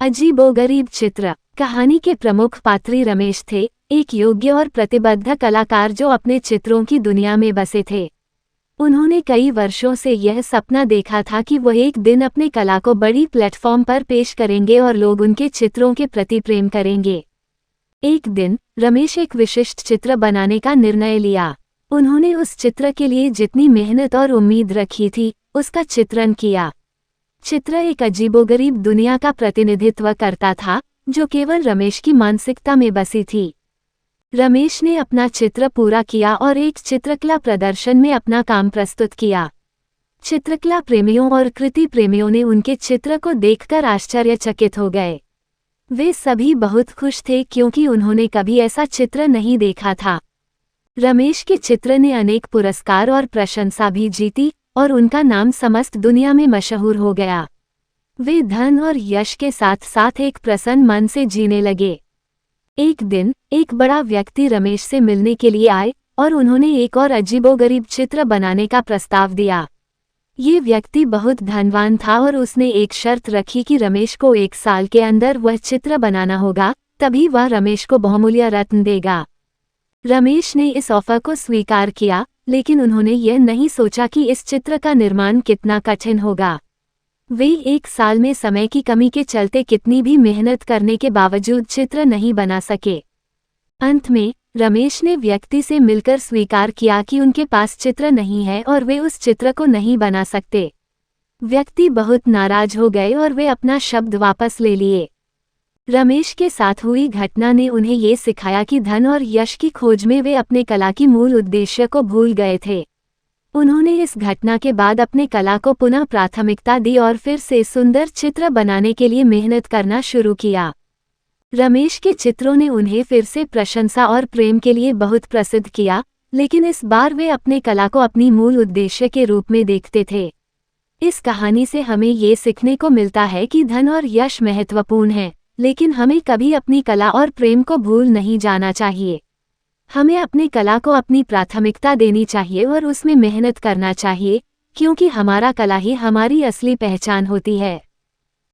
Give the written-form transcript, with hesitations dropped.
अजीबोगरीब चित्र। कहानी के प्रमुख पात्री रमेश थे, एक योग्य और प्रतिबद्ध कलाकार जो अपने चित्रों की दुनिया में बसे थे। उन्होंने कई वर्षों से यह सपना देखा था कि वह एक दिन अपने कला को बड़ी प्लेटफॉर्म पर पेश करेंगे और लोग उनके चित्रों के प्रति प्रेम करेंगे। एक दिन रमेश एक विशिष्ट चित्र बनाने का निर्णय लिया। उन्होंने उस चित्र के लिए जितनी मेहनत और उम्मीद रखी थी, उसका चित्रण किया। चित्र एक अजीबोगरीब दुनिया का प्रतिनिधित्व करता था, जो केवल रमेश की मानसिकता में बसी थी। रमेश ने अपना चित्र पूरा किया और एक चित्रकला प्रदर्शन में अपना काम प्रस्तुत किया। चित्रकला प्रेमियों और कृति प्रेमियों ने उनके चित्र को देखकर आश्चर्यचकित हो गए। वे सभी बहुत खुश थे क्योंकि उन्होंने कभी ऐसा चित्र नहीं देखा था। रमेश के चित्र ने अनेक पुरस्कार और प्रशंसा भी जीती और उनका नाम समस्त दुनिया में मशहूर हो गया। वे धन और यश के साथ साथ एक प्रसन्न मन से जीने लगे। एक दिन एक बड़ा व्यक्ति रमेश से मिलने के लिए आए और उन्होंने एक और अजीबोगरीब चित्र बनाने का प्रस्ताव दिया। ये व्यक्ति बहुत धनवान था और उसने एक शर्त रखी कि रमेश को 1 साल के अंदर वह चित्र बनाना होगा, तभी वह रमेश को बहुमूल्य रत्न देगा। रमेश ने इस ऑफर को स्वीकार किया, लेकिन उन्होंने यह नहीं सोचा कि इस चित्र का निर्माण कितना कठिन होगा। वे 1 साल में समय की कमी के चलते कितनी भी मेहनत करने के बावजूद चित्र नहीं बना सके। अंत में रमेश ने व्यक्ति से मिलकर स्वीकार किया कि उनके पास चित्र नहीं है और वे उस चित्र को नहीं बना सकते। व्यक्ति बहुत नाराज हो गए और वे अपना शब्द वापस ले लिए। रमेश के साथ हुई घटना ने उन्हें ये सिखाया कि धन और यश की खोज में वे अपने कला की मूल उद्देश्य को भूल गए थे। उन्होंने इस घटना के बाद अपने कला को पुनः प्राथमिकता दी और फिर से सुंदर चित्र बनाने के लिए मेहनत करना शुरू किया। रमेश के चित्रों ने उन्हें फिर से प्रशंसा और प्रेम के लिए बहुत प्रसिद्ध किया, लेकिन इस बार वे अपने कला को अपनी मूल उद्देश्य के रूप में देखते थे। इस कहानी से हमें ये सीखने को मिलता है कि धन और यश महत्वपूर्ण है, लेकिन हमें कभी अपनी कला और प्रेम को भूल नहीं जाना चाहिए। हमें अपनी कला को अपनी प्राथमिकता देनी चाहिए और उसमें मेहनत करना चाहिए, क्योंकि हमारा कला ही हमारी असली पहचान होती है।